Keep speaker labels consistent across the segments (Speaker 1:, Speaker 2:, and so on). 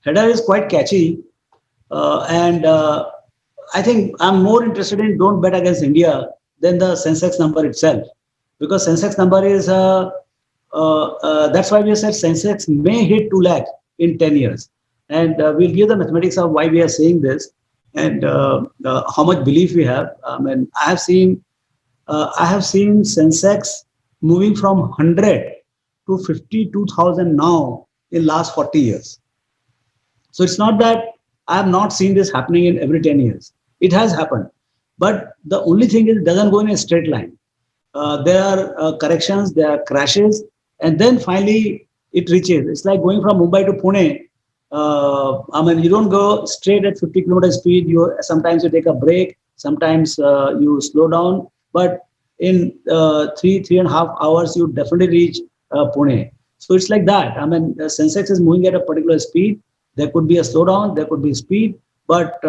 Speaker 1: Header is quite catchy, and I think I'm more interested in don't bet against India than the Sensex number itself, because Sensex number is that's why we said Sensex may hit 2 lakh in 10 years, and we'll give the mathematics of why we are saying this and how much belief we have. I mean, I have seen Sensex moving from 100 to 52,000 now in last 40 years. So it's not that I have not seen this happening in every 10 years. It has happened. But the only thing is it doesn't go in a straight line. There are corrections, there are crashes, and then finally it reaches. It's like going from Mumbai to Pune. I mean, you don't go straight at 50 km speed. Sometimes you take a break, sometimes you slow down. But in 3.5 hours, you definitely reach Pune. So it's like that. I mean, Sensex is moving at a particular speed. There could be a slowdown, there could be speed, but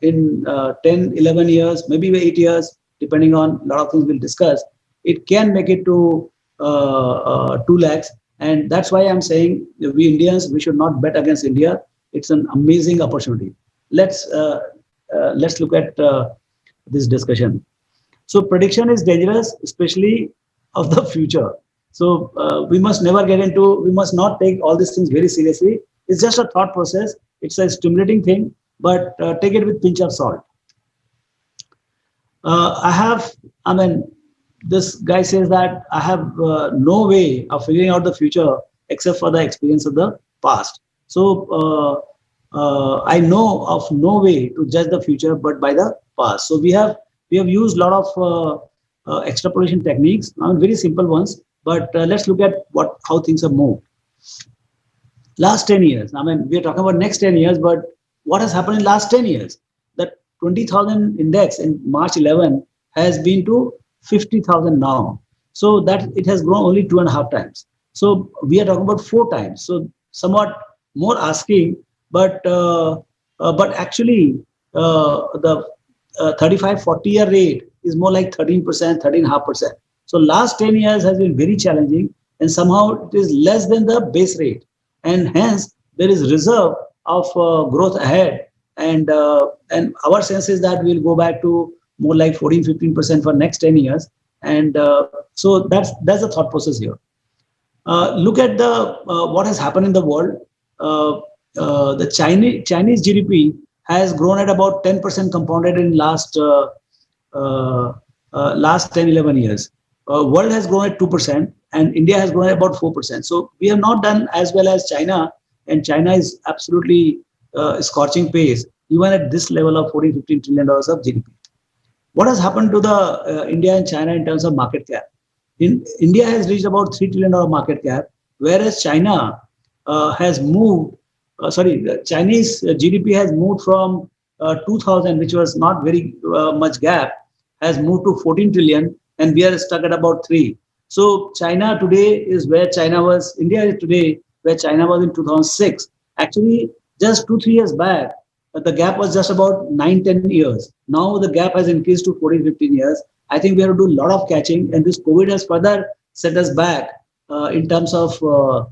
Speaker 1: in 10, 11 years, maybe 8 years, depending on a lot of things we'll discuss, it can make it to 2 lakhs. And that's why I'm saying we Indians, we should not bet against India. It's an amazing opportunity. Let's look at this discussion. So prediction is dangerous, especially of the future. So we must not take all these things very seriously. It's just a thought process. It's a stimulating thing, but take it with pinch of salt. I mean, this guy says that I have no way of figuring out the future except for the experience of the past. So I know of no way to judge the future but by the past. So we have used a lot of extrapolation techniques, very simple ones. But let's look at how things have moved. Last 10 years. I mean, we are talking about next 10 years, but what has happened in last 10 years? That 20,000 index in March 11 has been to 50,000 now. So that it has grown only 2.5 times. So we are talking about 4 times. So somewhat more asking, but actually the 35-40 year rate is more like 13%, 13.5%. So last 10 years has been very challenging, and somehow it is less than the base rate. And hence there is reserve of growth ahead, and our sense is that we'll go back to more like 14-15% for next 10 years. And so that's the thought process here. Look at the what has happened in the world. The Chinese GDP has grown at about 10% compounded in last 10-11 years. World has grown at 2%, and India has grown at about 4%. So we have not done as well as China, and China is absolutely scorching pace, even at this level of $14-15 trillion of GDP. What has happened to the India and China in terms of market cap? India has reached about $3 trillion market cap, whereas China has moved, the Chinese GDP has moved from 2000, which was not very much gap, has moved to 14 trillion, and we are stuck at about 3. So China today is where China was, India is today where China was in 2006. Actually, just 2-3 years back, the gap was just about 9-10 years. Now the gap has increased to 14-15 years. I think we have to do a lot of catching, and this COVID has further set us back in terms of, I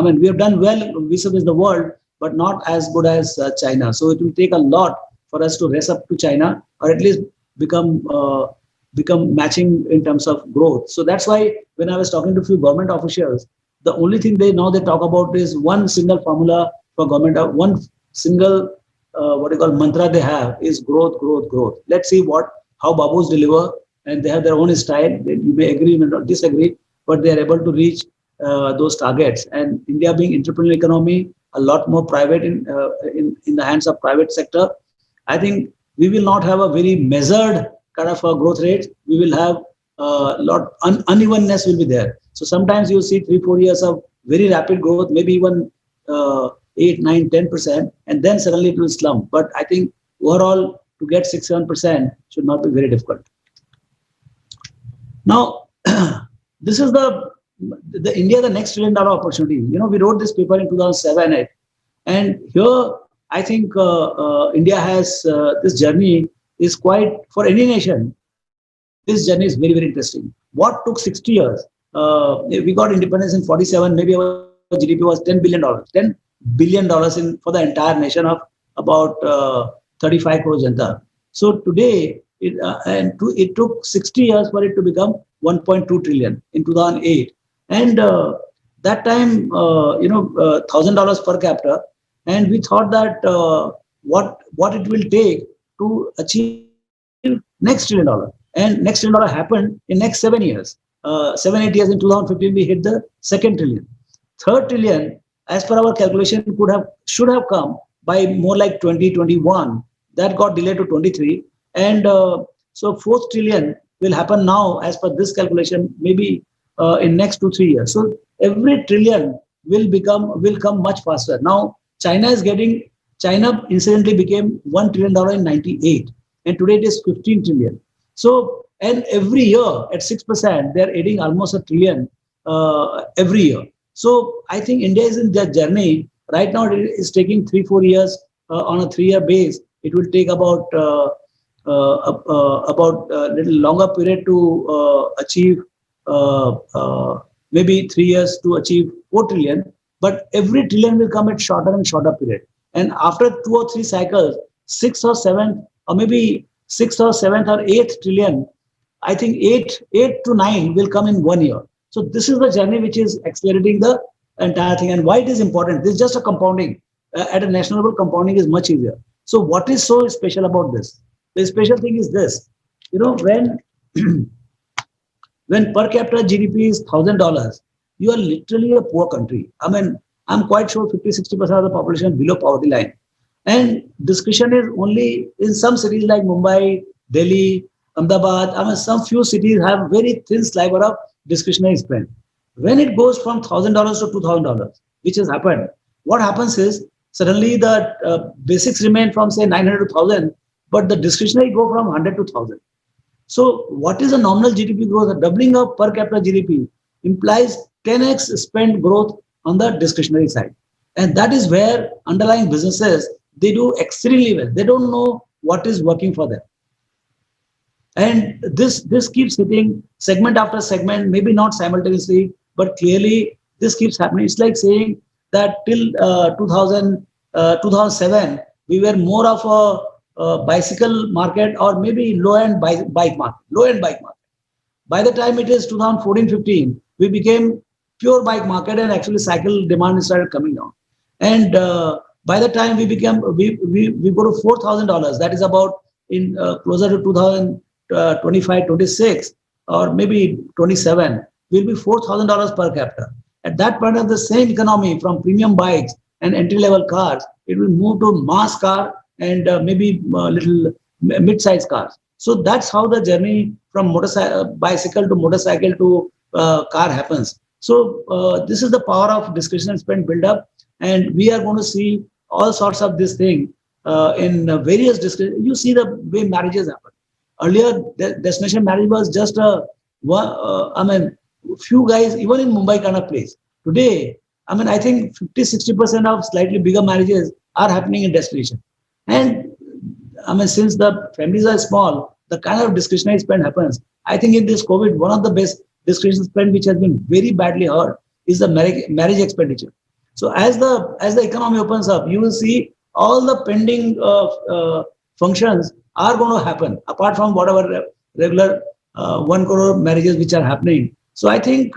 Speaker 1: mean, we have done well vis-a-vis the world, but not as good as China. So it will take a lot for us to race up to China, or at least become matching in terms of growth. So that's why when I was talking to a few government officials, the only thing they talk about is one single formula for government, one single what you call mantra they have is growth, growth, growth. Let's see how Babus deliver, and they have their own style. You may agree, you may not disagree, but they are able to reach those targets. And India being entrepreneurial economy, a lot more private in the hands of private sector, I think we will not have a very measured kind of a growth rate. We will have a lot unevenness will be there. So sometimes you'll see 3-4 years of very rapid growth, maybe even 8, 9, 10%, and then suddenly it will slump. But I think overall to get 6-7% should not be very difficult. Now, this is the India, the next $1 trillion opportunity. We wrote this paper in 2007, and here I think India has this journey is quite, for any nation, this journey is very, very interesting. What took 60 years? We got independence in 47, maybe our GDP was $10 billion, $10 billion in for the entire nation of about 35 crore Janta. So today, it took 60 years for it to become 1.2 trillion in 2008, and that time, $1,000 per capita, and we thought that what it will take to achieve next $1 trillion, and next $1 trillion happened in next 7 years. 7-8 years in 2015, we hit the second trillion. Third trillion, as per our calculation, should have come by more like 2021. That got delayed to 23, and so fourth trillion will happen now as per this calculation, maybe in next 2-3 years. So every trillion will come much faster. Now China incidentally became $1 trillion in 98, and today it is 15 trillion. So, and every year at 6%, they are adding almost a trillion every year. So I think India is in their journey. Right now it is taking 3-4 years on a 3-year base. It will take about a little longer period to achieve maybe 3 years to achieve 4 trillion. But every trillion will come at shorter and shorter period. And after 2 or 3 cycles, 6th or 7th, or maybe 6th or 7th or 8th trillion, I think 8 to 9 will come in 1 year. So this is the journey which is accelerating the entire thing. And why it is important? This is just a compounding. At a national level, compounding is much easier. So what is so special about this? The special thing is this. When when per capita GDP is $1,000, you are literally a poor country. I mean, I'm quite sure 50-60% of the population is below poverty line. And discretion is only in some cities like Mumbai, Delhi, Ahmedabad. I mean, some few cities have very thin sliver of discretionary spend. When it goes from $1,000 to $2,000, which has happened, what happens is suddenly the basics remain from say 900 to 1,000, but the discretionary go from 100 to 1,000. So what is a nominal GDP growth? A doubling of per capita GDP implies 10x spend growth on the discretionary side. And that is where underlying businesses, they do extremely well. They don't know what is working for them. And this keeps hitting segment after segment, maybe not simultaneously, but clearly this keeps happening. It's like saying that till 2007, we were more of a bicycle market or maybe low-end bike market. By the time it is 2014-15, we became pure bike market, and actually cycle demand started coming down. And by the time we go to $4,000, that is about in closer to 2025, 26, or maybe 27, will be $4,000 per capita. At that point of the same economy, from premium bikes and entry-level cars, it will move to mass car and maybe little mid-sized cars. So that's how the journey from bicycle to motorcycle to car happens. So this is the power of discretionary spend build up, and we are going to see all sorts of this thing in various discretionary. You see the way marriages happen. Earlier, destination marriage was just few guys, even in Mumbai kind of place. Today, I think 50-60% of slightly bigger marriages are happening in destination. And since the families are small, the kind of discretionary spend happens. I think in this COVID, one of the best discretionary spend which has been very badly hurt is the marriage expenditure. So as the economy opens up, you will see all the pending functions are going to happen, apart from whatever regular 1 crore marriages which are happening. So I think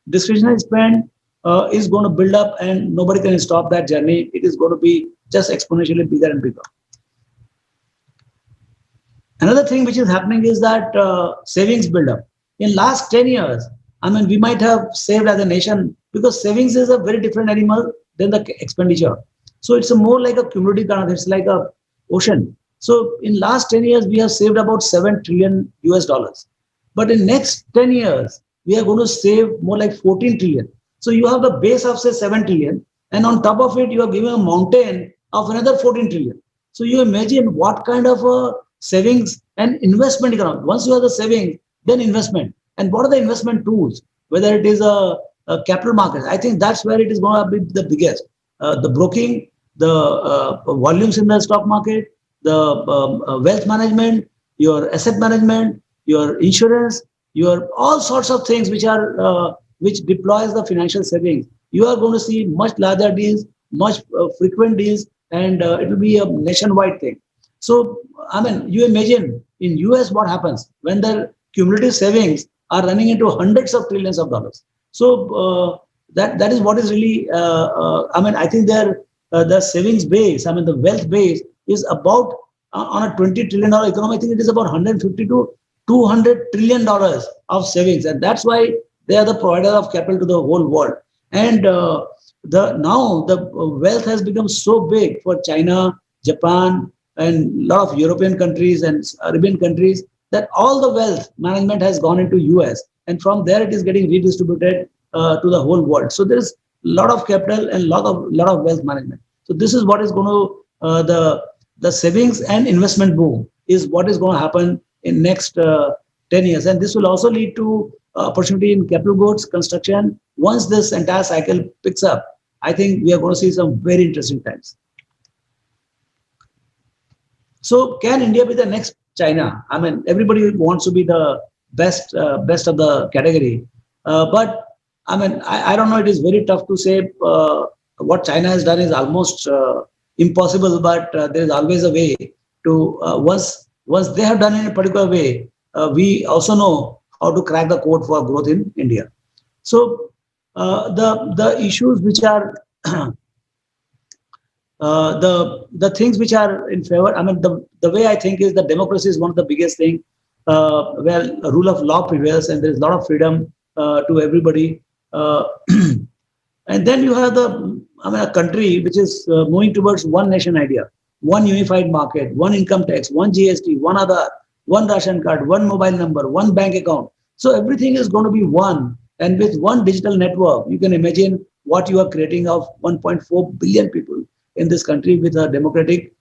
Speaker 1: discretionary spend is going to build up, and nobody can stop that journey. It is going to be just exponentially bigger and bigger. Another thing which is happening is that savings build up. In last 10 years, we might have saved as a nation, because savings is a very different animal than the expenditure. So it's a more like a cumulative kind of, it's like a ocean. So in last 10 years, we have saved about $7 trillion US. But in next 10 years, we are going to save more like 14 trillion. So you have the base of say 7 trillion, and on top of it, you are giving a mountain of another 14 trillion. So you imagine what kind of a savings and investment economy. Once you have the savings, then investment. And what are the investment tools? Whether it is a capital market, I think that's where it is going to be the biggest. The broking, the volumes in the stock market, the wealth management, your asset management, your insurance, your all sorts of things which are which deploys the financial savings. you are going to see much larger deals, much frequent deals, and it will be a nationwide thing. So, I mean, you imagine in US what happens when their cumulative savings are running into hundreds of trillions of dollars. So that is what is really. I mean, I think the savings base, I mean, the wealth base is about on a $20 trillion economy. I think it is about 150 to $200 trillion of savings, and that's why they are the provider of capital to the whole world. And the now the wealth has become so big for China, Japan, and a lot of European countries and Arabian countries, that all the wealth management has gone into US, and from there it is getting redistributed to the whole world. So there is a lot of capital and lot of wealth management. So this is what is going to the savings and investment boom is what is going to happen in next 10 years, and this will also lead to opportunity in capital goods, construction. Once this entire cycle picks up, I think we are going to see some very interesting times. So can India be the next China? I mean, everybody wants to be the best of the category, but I mean, I don't know. It is very tough to say. What China has done is almost impossible, but there is always a way to once they have done it in a particular way, we also know how to crack the code for growth in India. So the issues which are the things which are in favor. I mean, the way I think is that democracy is one of the biggest thing, where rule of law prevails and there is a lot of freedom to everybody. And then you have a country which is moving towards one nation idea, one unified market, one income tax, one GST, one Aadhaar, one ration card, one mobile number, one bank account. So everything is going to be one, and with one digital network, you can imagine what you are creating of 1.4 billion people in this country with a democratic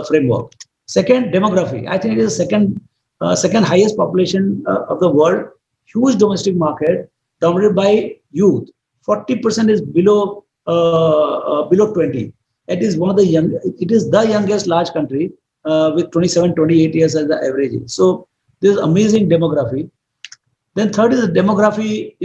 Speaker 1: framework. Second, demography. I think it is second highest population of the world, huge domestic market dominated by youth. 40% is below 20. It is one of the young. It is the youngest large country with 27, 28 years as the average age. So this is amazing demography. Then third is the demography,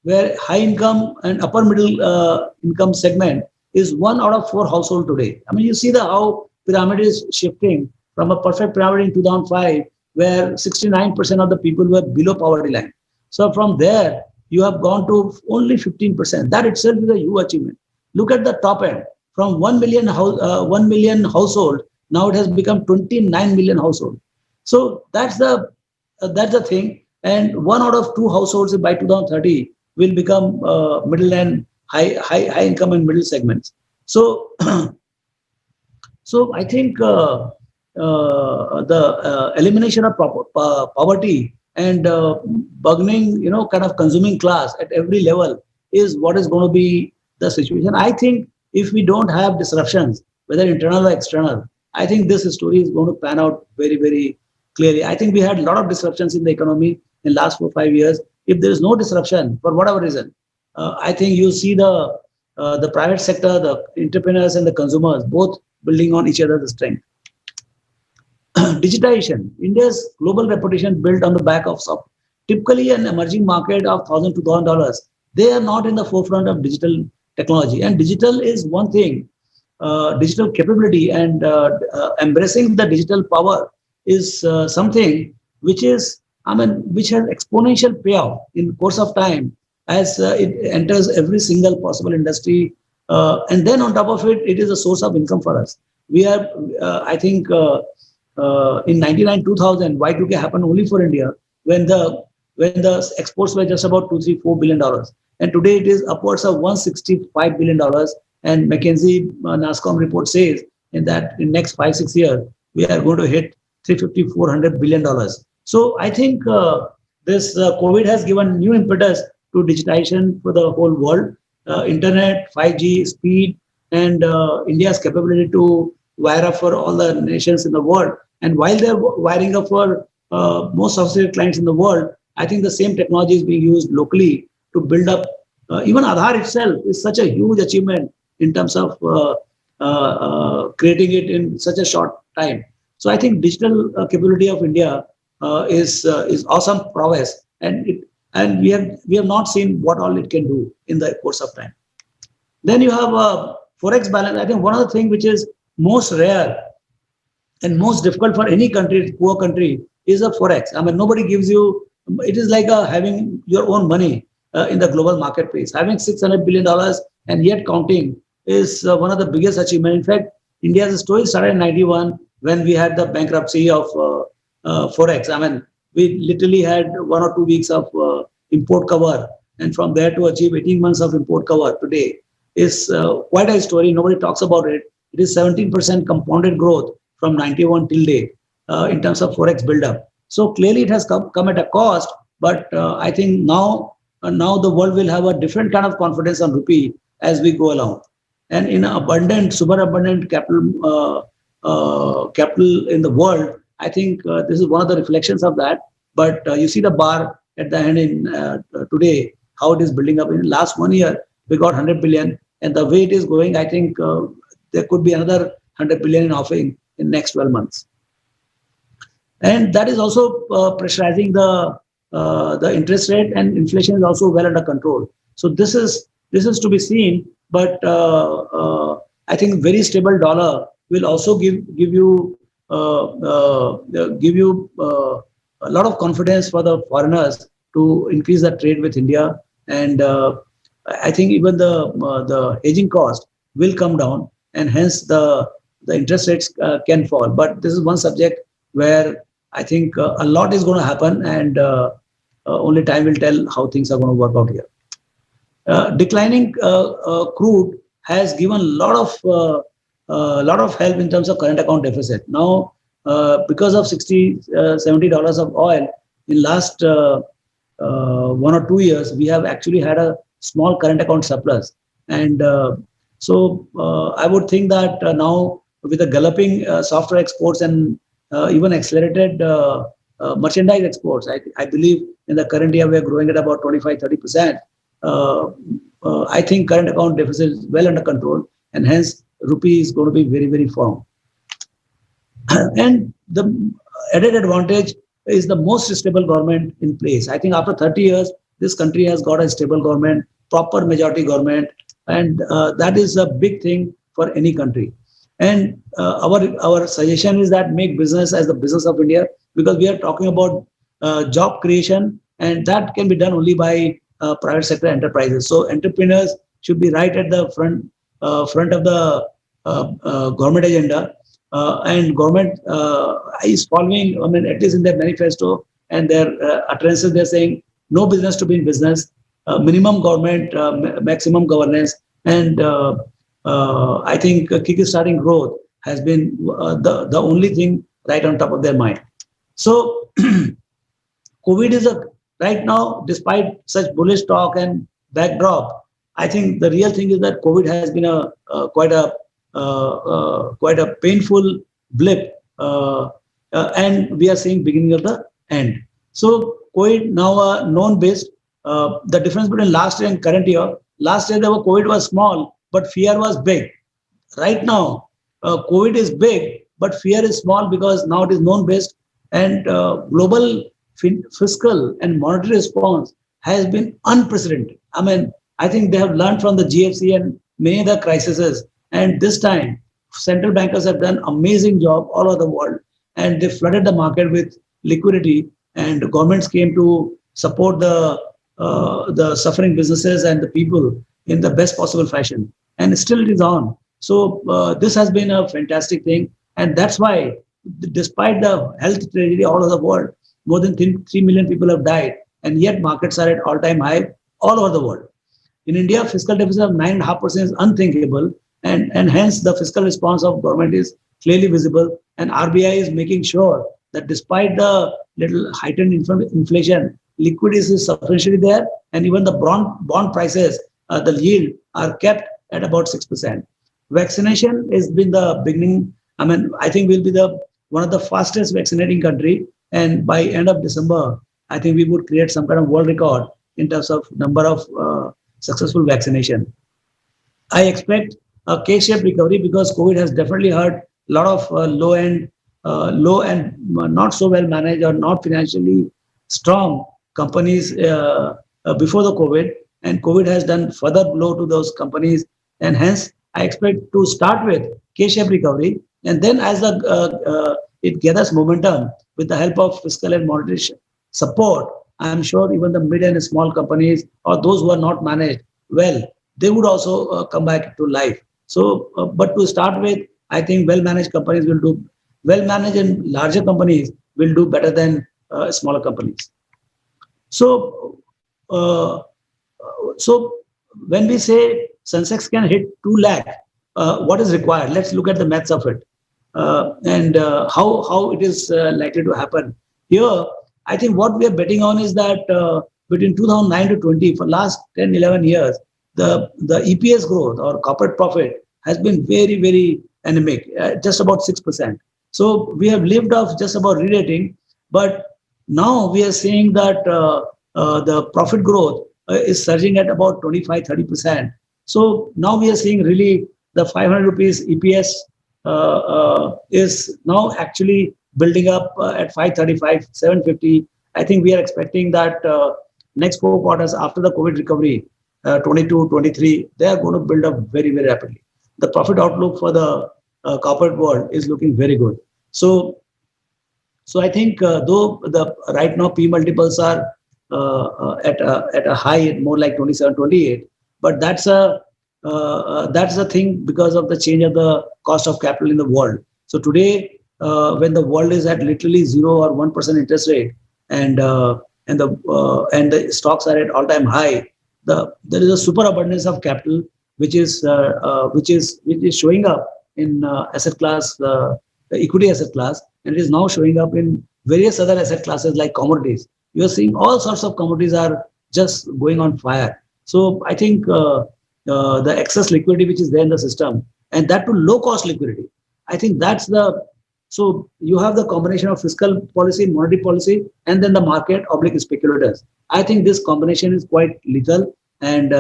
Speaker 1: where high income and upper middle income segment is 1 out of 4 household today. I mean, you see how pyramid is shifting from a perfect pyramid in 2005, where 69% of the people were below poverty line. So from there, you have gone to only 15%. That itself is a huge achievement. Look at the top end. From 1 million household, now it has become 29 million household. So that's the thing. And 1 out of 2 households by 2030 will become middle and high income and middle segments. So, so I think the elimination of poverty and burgeoning, kind of consuming class at every level is what is going to be the situation. I think if we don't have disruptions, whether internal or external, I think this story is going to pan out very, very clearly. I think we had a lot of disruptions in the economy in the last 4-5 years. If there is no disruption for whatever reason, I think you see the private sector, the entrepreneurs and the consumers both building on each other's strength. Digitization. India's global reputation built on the back of soft. Typically, an emerging market of $1,000 to $2,000, they are not in the forefront of digital technology. And digital is one thing. Digital capability and embracing the digital power is something which is, which has exponential payoff in the course of time as it enters every single possible industry. And then on top of it, it is a source of income for us. We are, I think, in 99, 2000, Y2K happened only for India when the exports were just about $2, $3, $4 billion. And today it is upwards of $165 billion. And McKinsey NASSCOM report says in next 5-6 years, we are going to hit $350, $400 billion. So I think this COVID has given new impetus to digitization for the whole world. Internet, 5G, speed, and India's capability to wire up for all the nations in the world. And while they're wiring up for most sophisticated clients in the world, I think the same technology is being used locally to build up. Even Aadhaar itself is such a huge achievement in terms of creating it in such a short time. So I think digital capability of India is awesome prowess, and we have not seen what all it can do in the course of time. Then you have a forex balance. I think one of the things which is most rare and most difficult for any country, poor country, is a forex. I mean, nobody gives you. It is like having your own money in the global marketplace. Having $600 billion and yet counting is one of the biggest achievements. In fact, India's story started in '91 when we had the bankruptcy of forex. I mean, we literally had 1 or 2 weeks of import cover, and from there to achieve 18 months of import cover today is quite a story. Nobody talks about it. It is 17% compounded growth from '91 till date in terms of forex buildup. So clearly, it has come at a cost. But I think now the world will have a different kind of confidence on rupee as we go along. And in abundant, super abundant capital in the world, I think this is one of the reflections of that. But you see the bar at the end in today, how it is building up. In the last 1 year, we got 100 billion, and the way it is going, I think there could be another 100 billion in offering in next 12 months. And that is also pressurizing the interest rate, and inflation is also well under control. So this is to be seen, but I think very stable dollar will also give you a lot of confidence for the foreigners to increase the trade with India. And I think even the hedging cost will come down, and hence the interest rates can fall. But this is one subject where I think a lot is going to happen, and only time will tell how things are going to work out here. Declining crude has given a lot of help in terms of current account deficit. Now, because of $60-70 of oil in last 1 or 2 years, we have actually had a small current account surplus. And so I would think that now with the galloping software exports and even accelerated merchandise exports, I believe in the current year we are growing at about 25-30%. I think current account deficit is well under control, and hence rupee is going to be very, very firm. And the added advantage is the most stable government in place. I think after 30 years, this country has got a stable government, proper majority government, and that is a big thing for any country. And our suggestion is that make business as the business of India, because we are talking about job creation, and that can be done only by private sector enterprises. So entrepreneurs should be right at the front of the government agenda, and government is following. I mean, at least in their manifesto and their utterances, they're saying no business to be in business, minimum government, maximum governance, and I think kick-starting growth has been the only thing right on top of their mind. So COVID is right now, despite such bullish talk and backdrop, I think the real thing is that COVID has been quite a painful blip, and we are seeing beginning of the end. So COVID now known based. The difference between last year and current year. Last year, COVID was small, but fear was big. Right now, COVID is big, but fear is small because now it is known based, and global fiscal and monetary response has been unprecedented. I mean, I think they have learned from the GFC and many other crises, and this time central bankers have done amazing job all over the world, and they flooded the market with liquidity, and governments came to support the suffering businesses and the people in the best possible fashion, and still it is on. So this has been a fantastic thing, and that's why, despite the health tragedy all over the world, more than 3 million people have died, and yet markets are at all-time high all over the world. In India, fiscal deficit of 9.5% is unthinkable, and hence the fiscal response of government is clearly visible, and RBI is making sure that despite the little heightened inflation, liquidity is sufficiently there, and even the bond prices, the yield are kept at about 6%. Vaccination has been the beginning. I mean, I think we'll be one of the fastest vaccinating country, and by end of December, I think we would create some kind of world record in terms of number of successful vaccination. I expect a K-shaped recovery because COVID has definitely hurt a lot of low and not so well managed or not financially strong companies before the COVID, and COVID has done further blow to those companies and hence I expect to start with K-shaped recovery, and then as it gathers momentum with the help of fiscal and monetary support, I'm sure even the mid and small companies or those who are not managed well, they would also come back to life. So, but to start with, I think well-managed companies will do well-managed and larger companies will do better than smaller companies. So, uh, so when we say Sensex can hit 2 lakh, what is required? Let's look at the maths of it and how it is likely to happen. Here, I think what we are betting on is that between 2009 to 20, for last 10, 11 years, the EPS growth or corporate profit has been very, very anemic, just about 6%. So we have lived off just about re-rating, but now we are seeing that the profit growth is surging at about 25-30%. So now we are seeing really the 500 rupees EPS is now actually building up at 535, 750. I think we are expecting that next 4 quarters after the COVID recovery, 22, 23, they are going to build up very, very rapidly. The profit outlook for the corporate world is looking very good. So I think though the right now P multiples are at a high, more like 27, 28, but that's the thing because of the change of the cost of capital in the world. So today, when the world is at literally 0 or 1% interest rate, and the stocks are at all-time high, there is a superabundance of capital which is showing up in asset class, the equity asset class, and it is now showing up in various other asset classes like commodities. You are seeing all sorts of commodities are just going on fire. So I think the excess liquidity which is there in the system, and that to low cost liquidity, I think that's the so you have the combination of fiscal policy, monetary policy, and then the market oblique speculators. I think this combination is quite lethal, and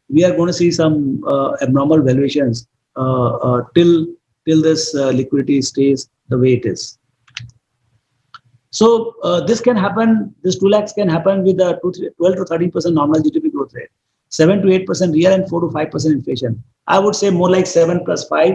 Speaker 1: we are going to see some abnormal valuations till this liquidity stays the way it is. So this can happen. This 2 lakhs can happen with a 12 to 13% nominal GDP growth rate, 7 to 8% real, and 4 to 5% inflation. I would say more like 7 plus 5,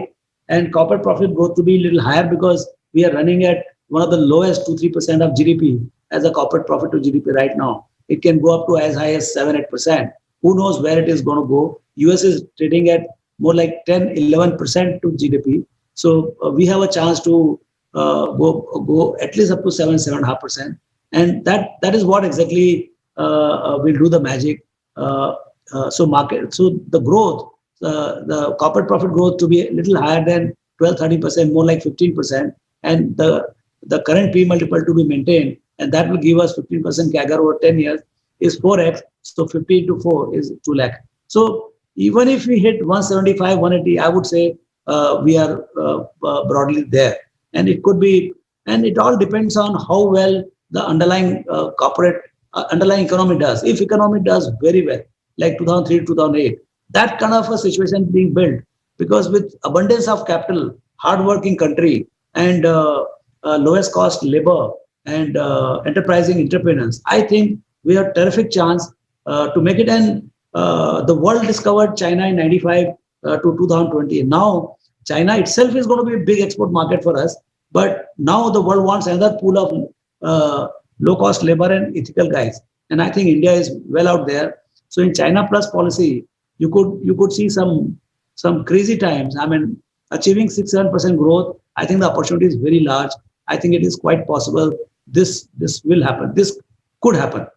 Speaker 1: and corporate profit growth to be a little higher because we are running at one of the lowest 2-3% of GDP as a corporate profit to GDP right now. It can go up to as high as 7-8%. Who knows where it is going to go? US is trading at more like 10-11% to GDP. So we have a chance to go at least up to 7-7.5%, and that is what exactly will do the magic. So the growth, the corporate profit growth to be a little higher than 12-13%, more like 15%, and the current P multiple to be maintained, and that will give us 15% CAGR over 10 years is 4x. So 15 to 4 is 2 lakh. So even if we hit 175, 180, I would say we are broadly there. And it could be, and it all depends on how well the underlying underlying economy does. If economy does very well, like 2003 2008, that kind of a situation being built, because with abundance of capital, hardworking country, and lowest cost labor, and enterprising entrepreneurs, I think we have terrific chance to make it. And the world discovered China in 95 to 2020. Now China itself is going to be a big export market for us, but now the world wants another pool of low-cost labor and ethical guys, and I think India is well out there. So in China Plus policy, you could see some crazy times. I mean, achieving 6-7% growth, I think the opportunity is very large. I think it is quite possible this will happen. This could happen.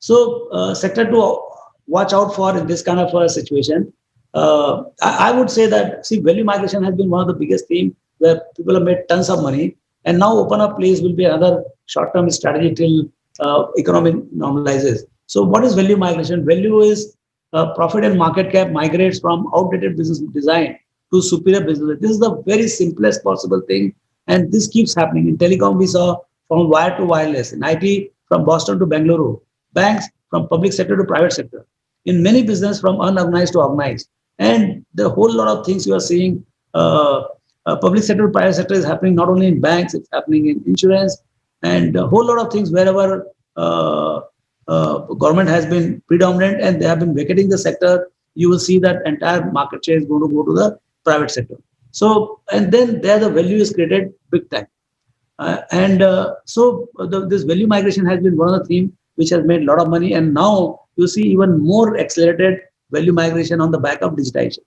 Speaker 1: So sector to watch out for in this kind of a situation. I would say that, see, value migration has been one of the biggest themes where people have made tons of money, and now open up place will be another short-term strategy till economy normalizes. So what is value migration? Value is profit and market cap migrates from outdated business design to superior business. This is the very simplest possible thing, and this keeps happening. In telecom, we saw from wire to wireless. In IT, from Boston to Bangalore. Banks, from public sector to private sector. In many business, from unorganized to organized. And the whole lot of things you are seeing, public sector to private sector is happening not only in banks, it's happening in insurance, and a whole lot of things wherever government has been predominant and they have been vacating the sector. you will see that entire market share is going to go to the private sector. So, and then there the value is created big time. This value migration has been one of the themes which has made a lot of money. And now you see even more accelerated value migration on the back of digitization.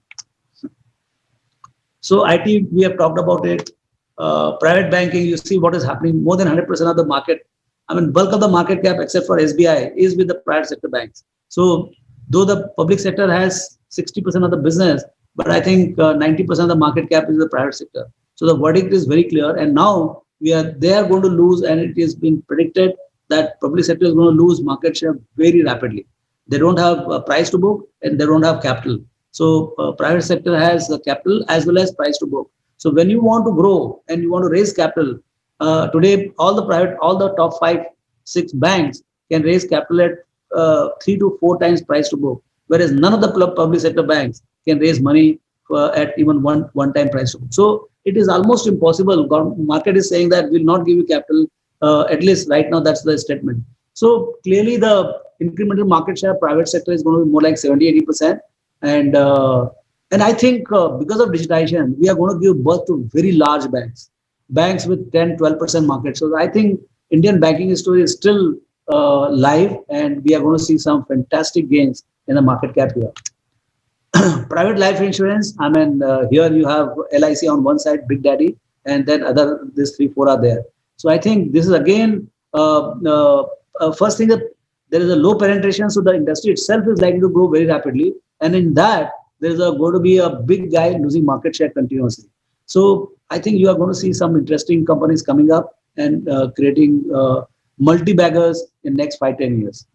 Speaker 1: So IT, we have talked about it. Private banking, you see what is happening. More than 100% of the market, I mean, bulk of the market cap, except for SBI, is with the private sector banks. So though the public sector has 60% of the business, but I think 90% of the market cap is the private sector. So the verdict is very clear. And now they are going to lose, and it is being predicted that public sector is going to lose market share very rapidly. They don't have a price to book, and they don't have capital. So private sector has the capital as well as price to book. So when you want to grow and you want to raise capital, today all the top 5-6 banks can raise capital at 3 to 4 times price to book, whereas none of the public sector banks can raise money at even one time price to book. So it is almost impossible. Market is saying that we'll not give you capital. At least right now, that's the statement. So clearly, the incremental market share private sector is going to be more like 70-80%. And I think because of digitization, we are going to give birth to very large banks with 10-12% market. So I think Indian banking story is still live, and we are going to see some fantastic gains in the market cap here. Private life insurance, I mean, here you have LIC on one side, Big Daddy, and then these 3-4 are there. So I think this is again, first thing, that there is a low penetration, so the industry itself is likely to grow very rapidly. And in that, there is going to be a big guy losing market share continuously. So I think you are going to see some interesting companies coming up and creating multi-baggers in next 5-10 years.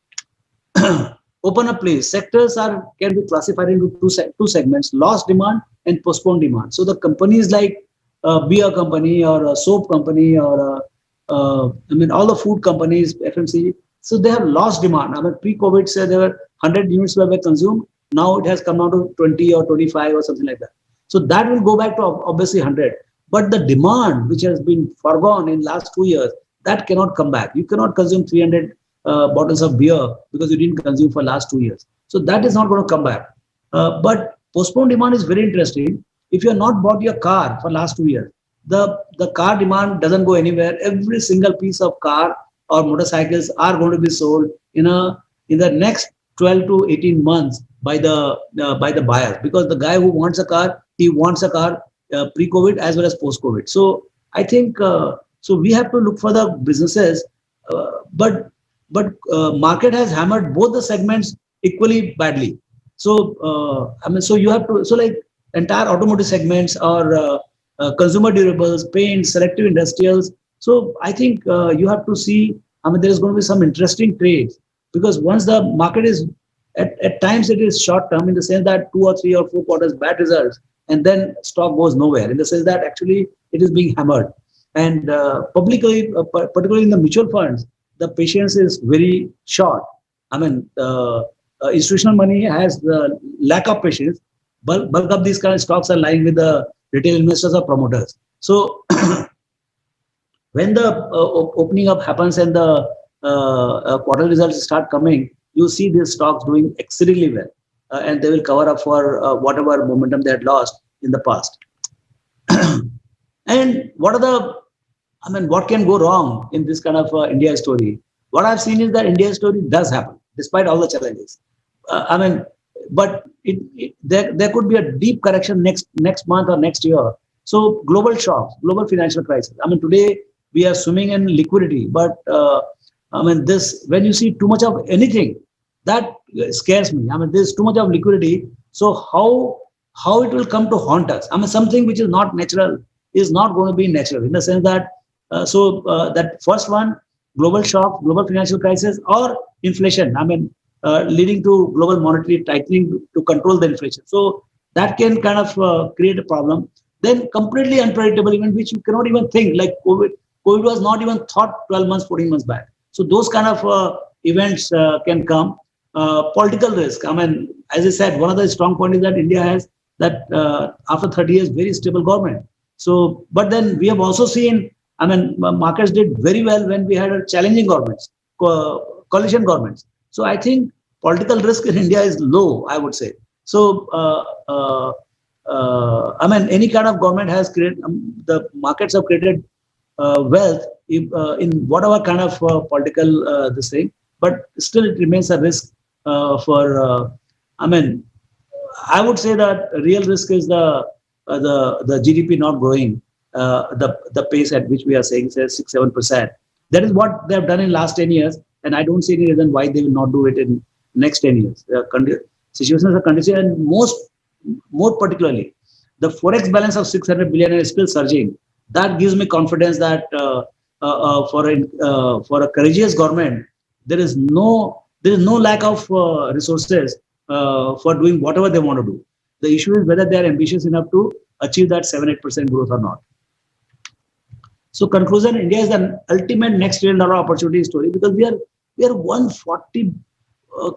Speaker 1: Open up, please. Sectors can be classified into two segments: lost demand and postponed demand. So the companies like beer company or a soap company or all the food companies, FMCG. So they have lost demand. I mean, pre-COVID, say there were 100 units were consumed. Now it has come down to 20 or 25 or something like that. So that will go back to obviously 100. But the demand, which has been foregone in last 2 years, that cannot come back. You cannot consume 300 bottles of beer because you didn't consume for last 2 years. So that is not going to come back. But postponed demand is very interesting. If you have not bought your car for last 2 years, the car demand doesn't go anywhere. Every single piece of car or motorcycles are going to be sold in the next 12 to 18 months by the buyers, because the guy who wants a car, he wants a car pre-COVID as well as post-COVID. So I think so we have to look for the businesses, but market has hammered both the segments equally badly. So so you have to, so like entire automotive segments or consumer durables, paint, selective industrials. So I think you have to see, there is going to be some interesting trades, because once the market is at times it is short term, in the sense that 2 or 3 or 4 quarters bad results, and then stock goes nowhere, in the sense that actually it is being hammered. And publicly, particularly in the mutual funds, the patience is very short. Institutional money has the lack of patience. Bulk of these kind of stocks are lying with the retail investors or promoters. So when the opening up happens and the quarter results start coming, you see these stocks doing exceedingly well, and they will cover up for whatever momentum they had lost in the past. And what can go wrong in this kind of India story? What I've seen is that India story does happen despite all the challenges. But there could be a deep correction next month or next year. So global shocks, global financial crisis. Today we are swimming in liquidity, but when you see too much of anything, that scares me. There's too much of liquidity. So how it will come to haunt us? Something which is not natural is not going to be natural, in the sense that that first one, global shock, global financial crisis, or inflation. Leading to global monetary tightening to control the inflation. So that can kind of create a problem. Then completely unpredictable event, which you cannot even think, like COVID. COVID was not even thought 12 months, 14 months back. So those kind of events can come. Political risk. As I said, one of the strong points is that India has that after 30 years, very stable government. So, but then we have also seen, markets did very well when we had a challenging governments, coalition governments. So I think political risk in India is low, I would say. So, I mean, any kind of government has created, the markets have created wealth in whatever kind of political this thing, but still it remains a risk for, I mean, I would say that real risk is the GDP not growing, the pace at which we are saying, say 6-7%. That is what they have done in last 10 years, and I don't see any reason why they will not do it in next 10 years. Situations are conducive, and more particularly, the forex balance of 600 billion is still surging. That gives me confidence that for a courageous government, there is no lack of resources for doing whatever they want to do. The issue is whether they are ambitious enough to achieve that 7-8% growth or not. So conclusion, India is the ultimate next $1 trillion opportunity story, because we are 140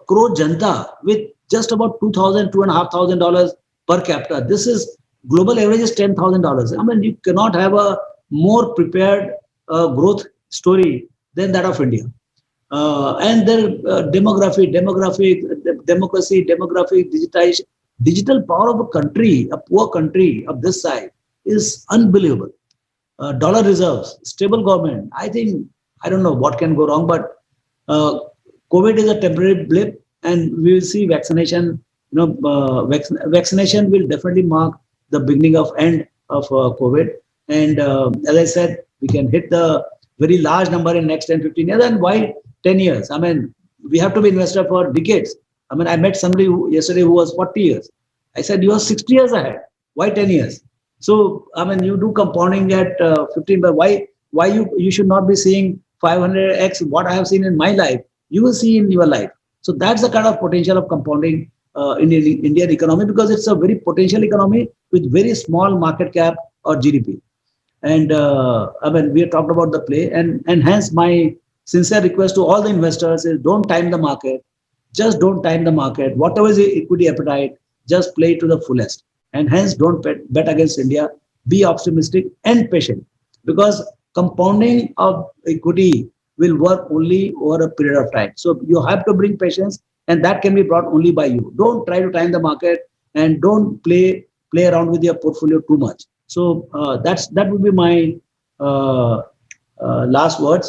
Speaker 1: crore janta with just about $2,500 per capita. This is global average is $10,000. I mean, you cannot have a more prepared growth story than that of India. And their demography, democracy, demographic, digital power of a country, a poor country of this size, is unbelievable. Dollar reserves, stable government. I think, I don't know what can go wrong, but COVID is a temporary blip, and we will see vaccination. Vaccination will definitely mark the beginning of end of COVID. And as I said, we can hit the very large number in next 10-15 years. And why 10 years? I mean, we have to be investor for decades. I mean, I met somebody yesterday who was 40 years. I said, you are 60 years ahead. Why 10 years? So, I mean, you do compounding at 15, but why you should not be seeing 500x what I have seen in my life, you will see in your life. So that's the kind of potential of compounding in the Indian economy, because it's a very potential economy with very small market cap or GDP. And I mean, we have talked about the play, and hence my sincere request to all the investors is, don't time the market. Just don't time the market. Whatever is the equity appetite, just play to the fullest. And hence, don't bet against India. Be optimistic and patient, because compounding of equity will work only over a period of time. So you have to bring patience, and that can be brought only by you. Don't try to time the market, and don't play around with your portfolio too much. So that would be my last words.